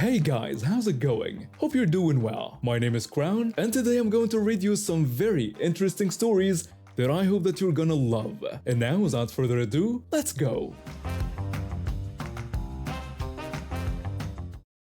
Hey guys, how's it going? Hope you're doing well. My name is Crown, and today I'm going to read you some very interesting stories that I hope that you're gonna love. And now, without further ado, let's go!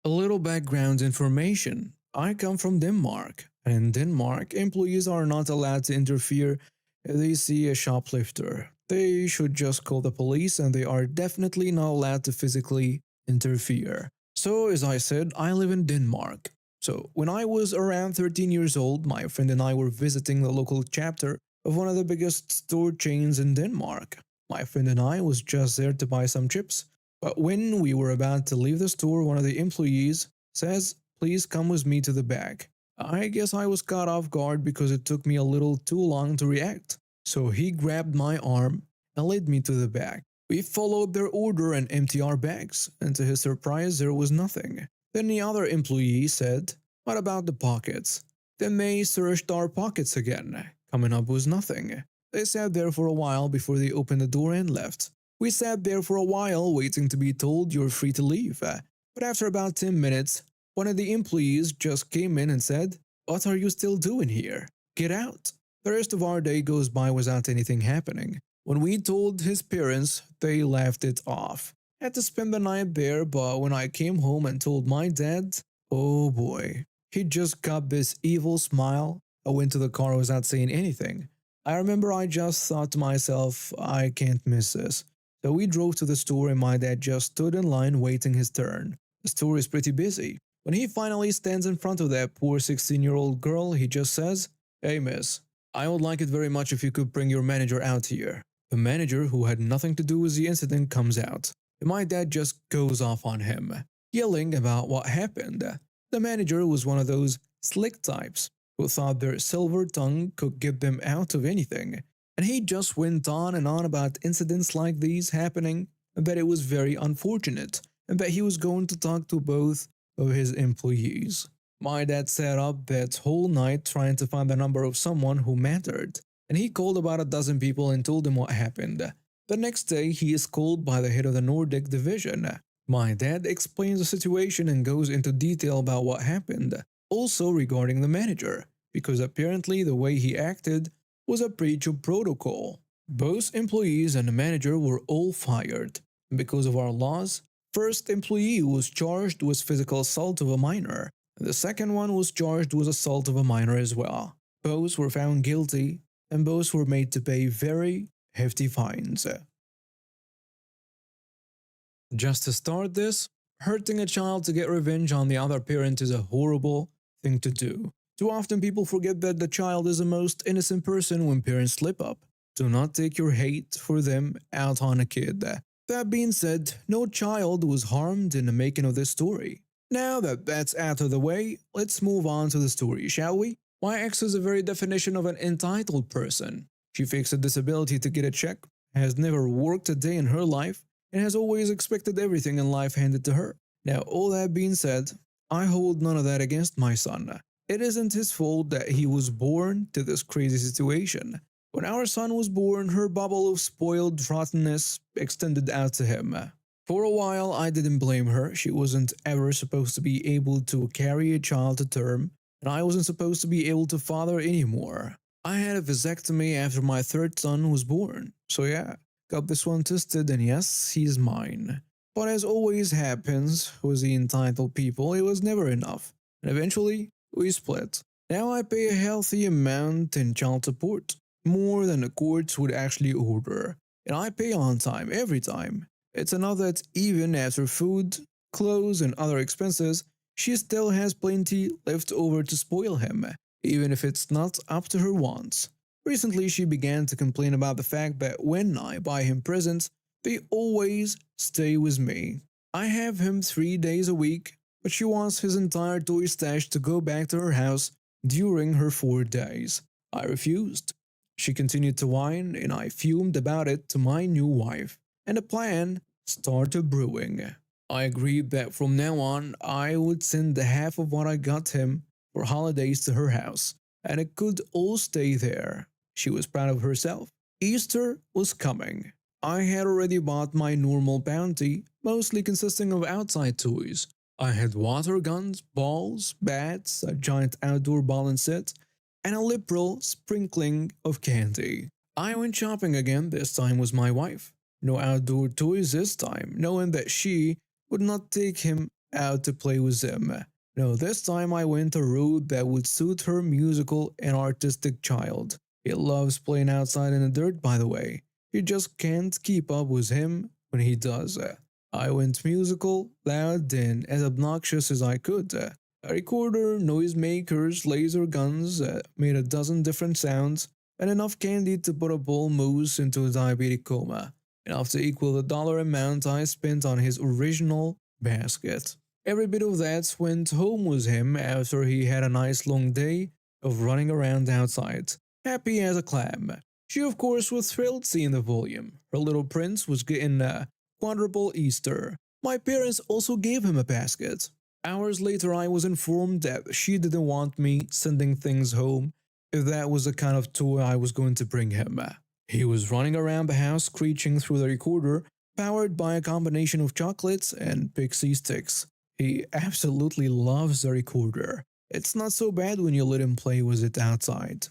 A little background information. I come from Denmark, and in Denmark, employees are not allowed to interfere if they see a shoplifter. They should just call the police, and they are definitely not allowed to physically interfere. So, as I said, I live in Denmark. So, when I was around 13 years old, my friend and I were visiting the local chapter of one of the biggest store chains in Denmark. My friend and I was just there to buy some chips. But when we were about to leave the store, one of the employees says, "Please come with me to the back." I guess I was caught off guard because it took me a little too long to react. So he grabbed my arm and led me to the back. We followed their order and emptied our bags, and to his surprise, there was nothing. Then the other employee said, "What about the pockets?" Then they searched our pockets again, coming up with nothing. They sat there for a while before they opened the door and left. We sat there for a while waiting to be told you're free to leave. But after about 10 minutes, one of the employees just came in and said, "What are you still doing here? Get out." The rest of our day goes by without anything happening. When we told his parents, they laughed it off. I had to spend the night there, but when I came home and told my dad, oh boy, he just got this evil smile. I went to the car without saying anything. I remember I just thought to myself, I can't miss this. So we drove to the store and my dad just stood in line waiting his turn. The store is pretty busy. When he finally stands in front of that poor 16-year-old girl, he just says, "Hey miss, I would like it very much if you could bring your manager out here." The manager, who had nothing to do with the incident, comes out, and my dad just goes off on him, yelling about what happened. The manager was one of those slick types who thought their silver tongue could get them out of anything, and he just went on and on about incidents like these happening, and that it was very unfortunate, and that he was going to talk to both of his employees. My dad sat up that whole night trying to find the number of someone who mattered, and he called about a dozen people and told them what happened. The next day, he is called by the head of the Nordic division. My dad explains the situation and goes into detail about what happened, also regarding the manager, because apparently the way he acted was a breach of protocol. Both employees and the manager were all fired. Because of our laws, first employee was charged with physical assault of a minor, and the second one was charged with assault of a minor as well. Both were found guilty, and both were made to pay very hefty fines. Just to start this, hurting a child to get revenge on the other parent is a horrible thing to do. Too often people forget that the child is the most innocent person when parents slip up. Do not take your hate for them out on a kid. That being said, no child was harmed in the making of this story. Now that that's out of the way, let's move on to the story, shall we? My ex is the very definition of an entitled person. She fakes a disability to get a check, has never worked a day in her life, and has always expected everything in life handed to her. Now, all that being said, I hold none of that against my son. It isn't his fault that he was born to this crazy situation. When our son was born, her bubble of spoiled rottenness extended out to him. For a while, I didn't blame her. She wasn't ever supposed to be able to carry a child to term, and I wasn't supposed to be able to father anymore. I had a vasectomy after my third son was born, so yeah, got this one tested, and yes, he's mine. But as always happens with the entitled people, it was never enough, and eventually, we split. Now I pay a healthy amount in child support, more than the courts would actually order, and I pay on time every time. It's enough that even after food, clothes, and other expenses, she still has plenty left over to spoil him, even if it's not up to her wants. Recently, she began to complain about the fact that when I buy him presents, they always stay with me. I have him 3 days a week, but she wants his entire toy stash to go back to her house during her 4 days. I refused. She continued to whine, and I fumed about it to my new wife, and a plan started brewing. I agreed that from now on, I would send the half of what I got him for holidays to her house, and it could all stay there. She was proud of herself. Easter was coming. I had already bought my normal bounty, mostly consisting of outside toys. I had water guns, balls, bats, a giant outdoor ball set, and a liberal sprinkling of candy. I went shopping again, this time with my wife. No outdoor toys this time, knowing that she would not take him out to play with them. No, this time I went a route that would suit her musical and artistic child. He loves playing outside in the dirt, by the way. You just can't keep up with him when he does. I went musical, loud, and as obnoxious as I could. A recorder, noisemakers, laser guns, made a dozen different sounds, and enough candy to put a bull moose into a diabetic coma. Enough to equal the dollar amount I spent on his original basket. Every bit of that went home with him after he had a nice long day of running around outside, happy as a clam. She, of course, was thrilled seeing the volume. Her little prince was getting a quadruple Easter. My parents also gave him a basket. Hours later, I was informed that she didn't want me sending things home if that was the kind of toy I was going to bring him. He was running around the house screeching through the recorder, powered by a combination of chocolates and pixie sticks. He absolutely loves the recorder. It's not so bad when you let him play with it outside.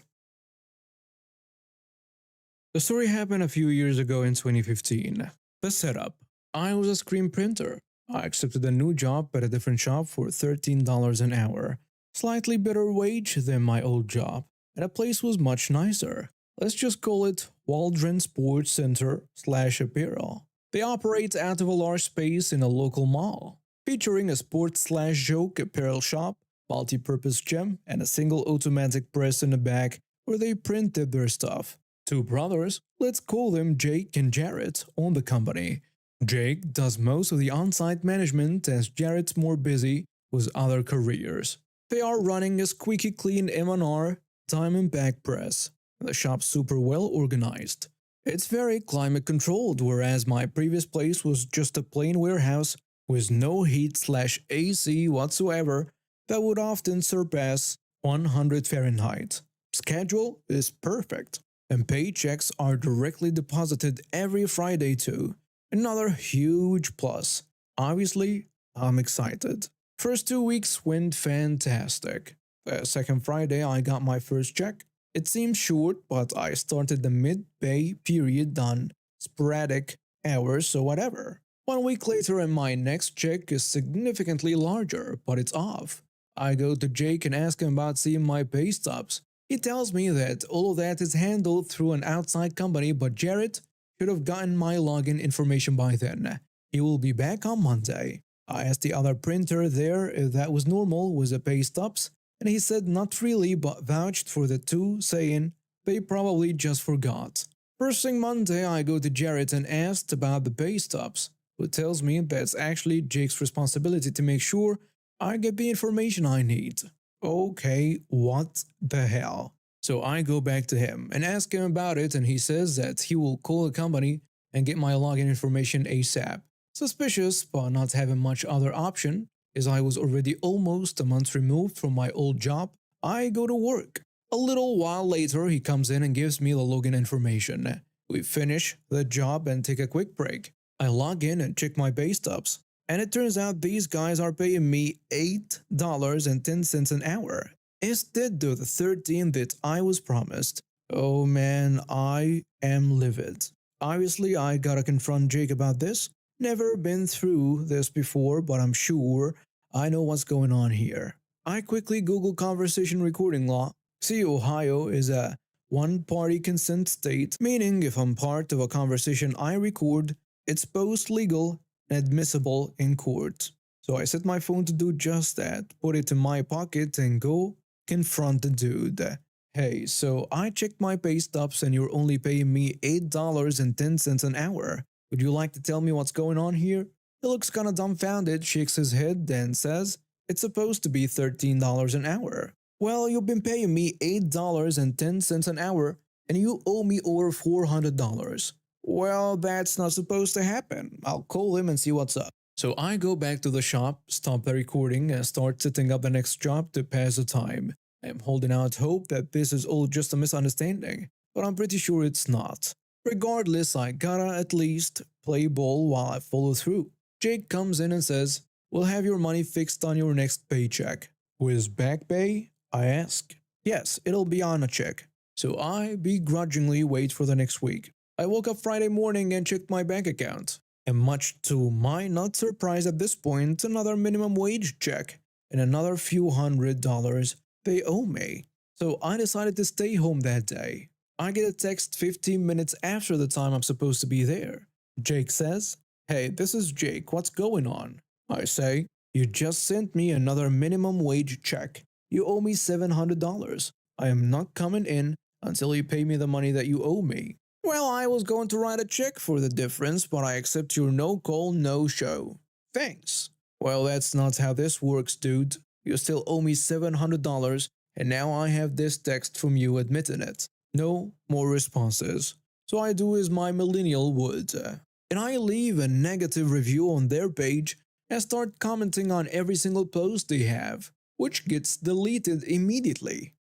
The story happened a few years ago in 2015. The setup. I was a screen printer. I accepted a new job at a different shop for $13 an hour. Slightly better wage than my old job, and the place was much nicer. Let's just call it Waldron Sports Center / Apparel. They operate out of a large space in a local mall, featuring a sports / joke apparel shop, multi-purpose gym, and a single automatic press in the back where they printed their stuff. Two brothers, let's call them Jake and Jarrett, own the company. Jake does most of the on-site management as Jarrett's more busy with other careers. They are running a squeaky clean M&R diamond back press. The shop's super well organized. It's very climate controlled, whereas my previous place was just a plain warehouse with no heat / AC whatsoever that would often surpass 100 Fahrenheit. Schedule is perfect, and paychecks are directly deposited every Friday too. Another huge plus. Obviously, I'm excited. First 2 weeks went fantastic. The second Friday I got my first check. It seemed short, but I started the mid-pay period on sporadic hours, so whatever. 1 week later and my next check is significantly larger, but it's off. I go to Jake and ask him about seeing my pay stubs. He tells me that all of that is handled through an outside company, but Jarrett should have gotten my login information by then. He will be back on Monday. I asked the other printer there if that was normal with the pay stubs, and he said not really, but vouched for the two, saying they probably just forgot. First thing Monday, I go to Jarrett and asked about the pay stubs, who tells me that's actually Jake's responsibility to make sure I get the information I need. Okay, what the hell? So I go back to him and ask him about it, and he says that he will call the company and get my login information ASAP. Suspicious, but not having much other option, as I was already almost a month removed from my old job, I go to work. A little while later, he comes in and gives me the login information. We finish the job and take a quick break. I log in and check my pay stubs, and it turns out these guys are paying me $8.10 an hour, instead of the $13 that I was promised. Oh man, I am livid. Obviously, I gotta confront Jake about this. Never been through this before, but I'm sure I know what's going on here. I quickly Google conversation recording law. See, Ohio is a one-party consent state, meaning if I'm part of a conversation I record, it's both legal and admissible in court. So I set my phone to do just that, put it in my pocket and go confront the dude. Hey, so I checked my pay stubs and you're only paying me $8.10 an hour. Would you like to tell me what's going on here? He looks kinda dumbfounded, shakes his head, then says, it's supposed to be $13 an hour. Well, you've been paying me $8.10 an hour, and you owe me over $400. Well, that's not supposed to happen. I'll call him and see what's up. So I go back to the shop, stop the recording, and start setting up the next job to pass the time. I'm holding out hope that this is all just a misunderstanding, but I'm pretty sure it's not. Regardless, I gotta at least play ball while I follow through. Jake comes in and says, We'll have your money fixed on your next paycheck. With back pay? I ask. Yes, it'll be on a check. So I begrudgingly wait for the next week. I woke up Friday morning and checked my bank account. And much to my not surprise at this point, another minimum wage check and another few $100 they owe me. So I decided to stay home that day. I get a text 15 minutes after the time I'm supposed to be there. Jake says, "Hey, this is Jake, what's going on?" I say, "You just sent me another minimum wage check. You owe me $700. I am not coming in until you pay me the money that you owe me." "Well, I was going to write a check for the difference, but I accept your no call, no show. Thanks." "Well, that's not how this works, dude. You still owe me $700, and now I have this text from you admitting it." No more responses. So I do as my millennial would. And I leave a negative review on their page and start commenting on every single post they have, which gets deleted immediately.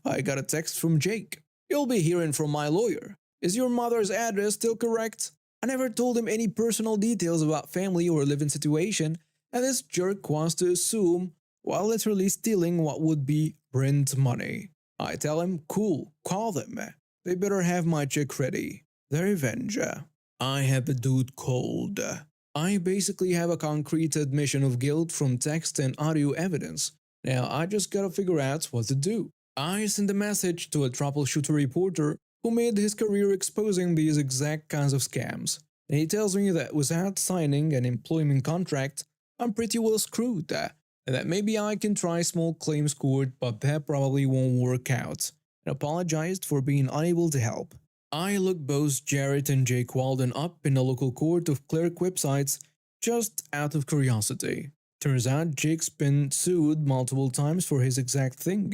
I got a text from Jake. "You'll be hearing from my lawyer. Is your mother's address still correct?" I never told him any personal details about family or living situation, and this jerk wants to assume while literally stealing what would be rent money. I tell him, "Cool, call them. They better have my check ready." The revenge. I had the dude cold. I basically have a concrete admission of guilt from text and audio evidence. Now I just gotta figure out what to do. I send a message to a troubleshooter reporter who made his career exposing these exact kinds of scams. And he tells me that without signing an employment contract, I'm pretty well screwed. And that maybe I can try small claims court, but that probably won't work out, and apologized for being unable to help. I looked both Jarrett and Jake Walden up in the local court of clerk websites just out of curiosity. Turns out Jake's been sued multiple times for his exact thing,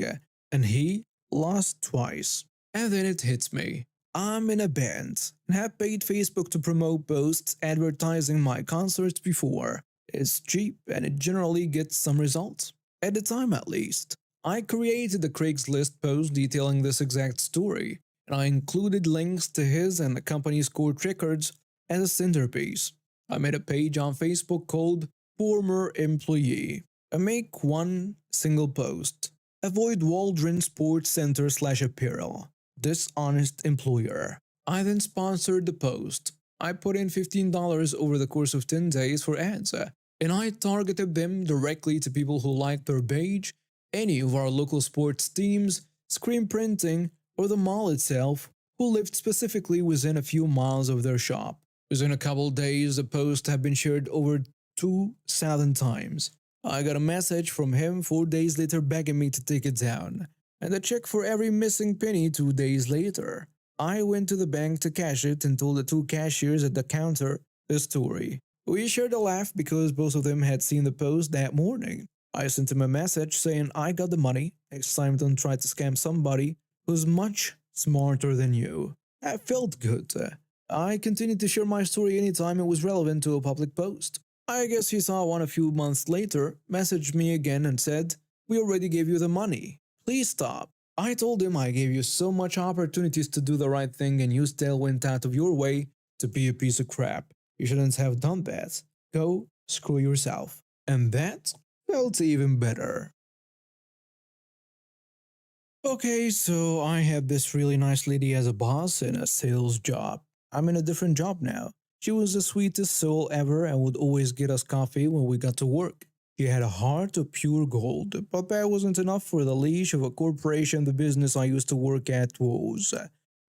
and he lost twice. And then it hits me. I'm in a band and have paid Facebook to promote posts advertising my concerts before. It's cheap and it generally gets some results. At the time at least. I created a Craigslist post detailing this exact story, and I included links to his and the company's court records as a centerpiece. I made a page on Facebook called Former Employee. I make one single post. Avoid Waldron Sports Center / apparel. Dishonest employer. I then sponsored the post. I put in $15 over the course of 10 days for ads, and I targeted them directly to people who liked their page, any of our local sports teams, screen printing, or the mall itself, who lived specifically within a few miles of their shop. Within a couple days, the post had been shared over 2,000 times. I got a message from him 4 days later begging me to take it down, and a check for every missing penny 2 days later. I went to the bank to cash it and told the two cashiers at the counter the story. We shared a laugh because both of them had seen the post that morning. I sent him a message saying I got the money, next time don't try to scam somebody who's much smarter than you. That felt good. I continued to share my story anytime it was relevant to a public post. I guess he saw one a few months later, messaged me again and said, "We already gave you the money. Please stop." I told him I gave you so much opportunities to do the right thing and you still went out of your way to be a piece of crap. You shouldn't have done that. Go screw yourself. And that felt even better. Okay, so I had this really nice lady as a boss in a sales job. I'm in a different job now. She was the sweetest soul ever and would always get us coffee when we got to work. She had a heart of pure gold, but that wasn't enough for the leash of a corporation the business I used to work at was.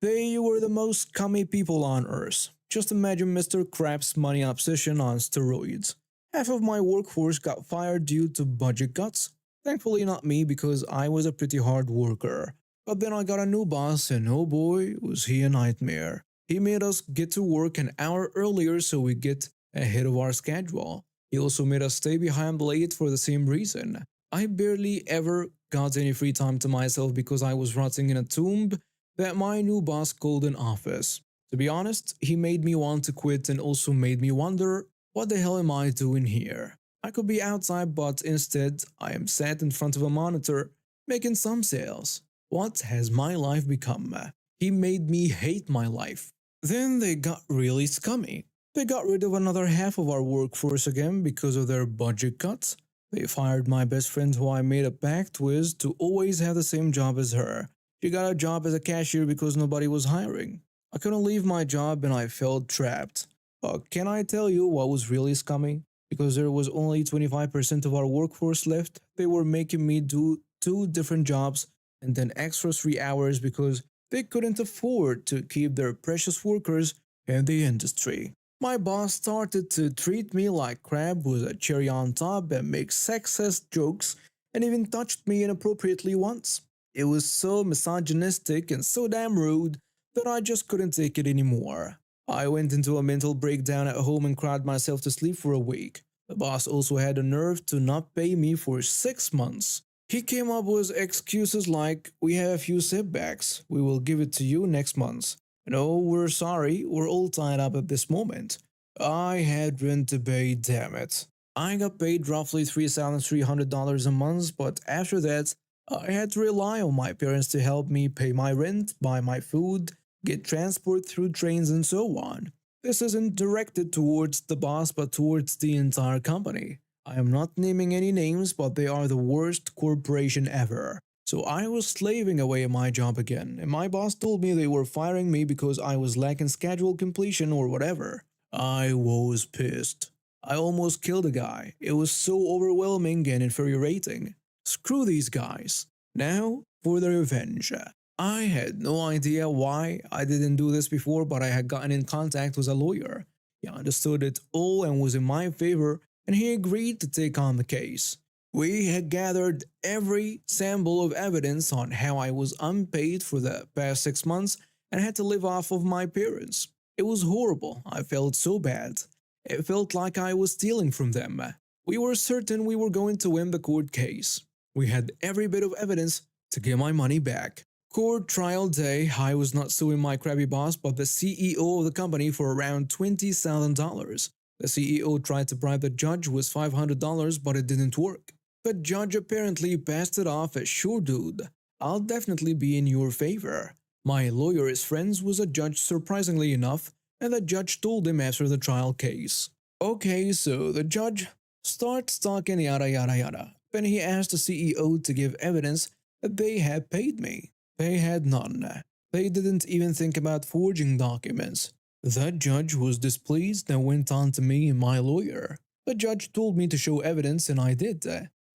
They were the most scummy people on earth. Just imagine Mr. Krabs' money obsession on steroids. Half of my workforce got fired due to budget cuts. Thankfully not me because I was a pretty hard worker. But then I got a new boss and oh boy, was he a nightmare. He made us get to work an hour earlier so we get ahead of our schedule. He also made us stay behind late for the same reason. I barely ever got any free time to myself because I was rotting in a tomb that my new boss called an office. To be honest, he made me want to quit and also made me wonder, what the hell am I doing here? I could be outside, but instead I am sat in front of a monitor making some sales. What has my life become? He made me hate my life. Then they got really scummy. They got rid of another half of our workforce again because of their budget cuts. They fired my best friend who I made a pact with to always have the same job as her. She got a job as a cashier because nobody was hiring. I couldn't leave my job and I felt trapped. Can I tell you what was really scummy? Because there was only 25% of our workforce left, they were making me do two different jobs and then extra 3 hours because they couldn't afford to keep their precious workers in the industry. My boss started to treat me like crap with a cherry on top and make sexist jokes and even touched me inappropriately once. It was so misogynistic and so damn rude that I just couldn't take it anymore. I went into a mental breakdown at home and cried myself to sleep for a week. The boss also had the nerve to not pay me for 6 months. He came up with excuses like, "We have a few setbacks, we will give it to you next month." "No, we're sorry, we're all tied up at this moment." I had rent to pay, damn it. I got paid roughly $3,300 a month, but after that, I had to rely on my parents to help me pay my rent, buy my food, get transport through trains, and so on. This isn't directed towards the boss but towards the entire company. I am not naming any names, but they are the worst corporation ever. So I was slaving away at my job again, and my boss told me they were firing me because I was lacking schedule completion or whatever. I was pissed. I almost killed a guy. It was so overwhelming and infuriating. Screw these guys. Now for the revenge. I had no idea why I didn't do this before, but I had gotten in contact with a lawyer. He understood it all and was in my favor, and he agreed to take on the case. We had gathered every sample of evidence on how I was unpaid for the past 6 months and had to live off of my parents. It was horrible. I felt so bad. It felt like I was stealing from them. We were certain we were going to win the court case. We had every bit of evidence to get my money back. Court trial day, I was not suing my crabby boss but the CEO of the company for around $20,000. The CEO tried to bribe the judge with $500 but it didn't work. The judge apparently passed it off as, "Sure dude, I'll definitely be in your favor." My lawyer is friends with a judge surprisingly enough, and the judge told him after the trial case. Okay, so the judge starts talking yada yada yada. Then he asked the CEO to give evidence that they had paid me. They had none. They didn't even think about forging documents. The judge was displeased and went on to me and my lawyer. The judge told me to show evidence and I did.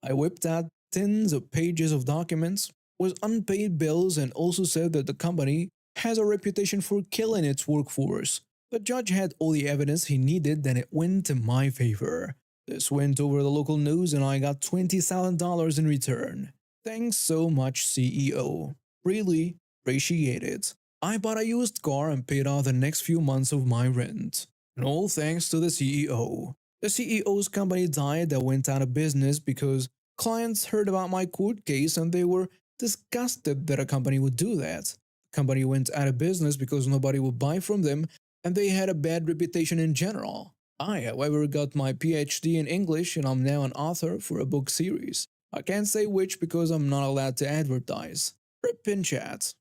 I whipped out tens of pages of documents with unpaid bills and also said that the company has a reputation for killing its workforce. The judge had all the evidence he needed and it went in my favor. This went over the local news and I got $20,000 in return. Thanks so much, CEO. Really appreciate it. I bought a used car and paid off the next few months of my rent. And all thanks to the CEO. The CEO's company died and went out of business because clients heard about my court case and they were disgusted that a company would do that. The company went out of business because nobody would buy from them and they had a bad reputation in general. I, however, got my PhD in English and I'm now an author for a book series. I can't say which because I'm not allowed to advertise. Rip in chat.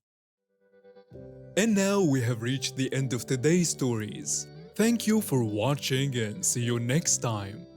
And now we have reached the end of today's stories. Thank you for watching and see you next time.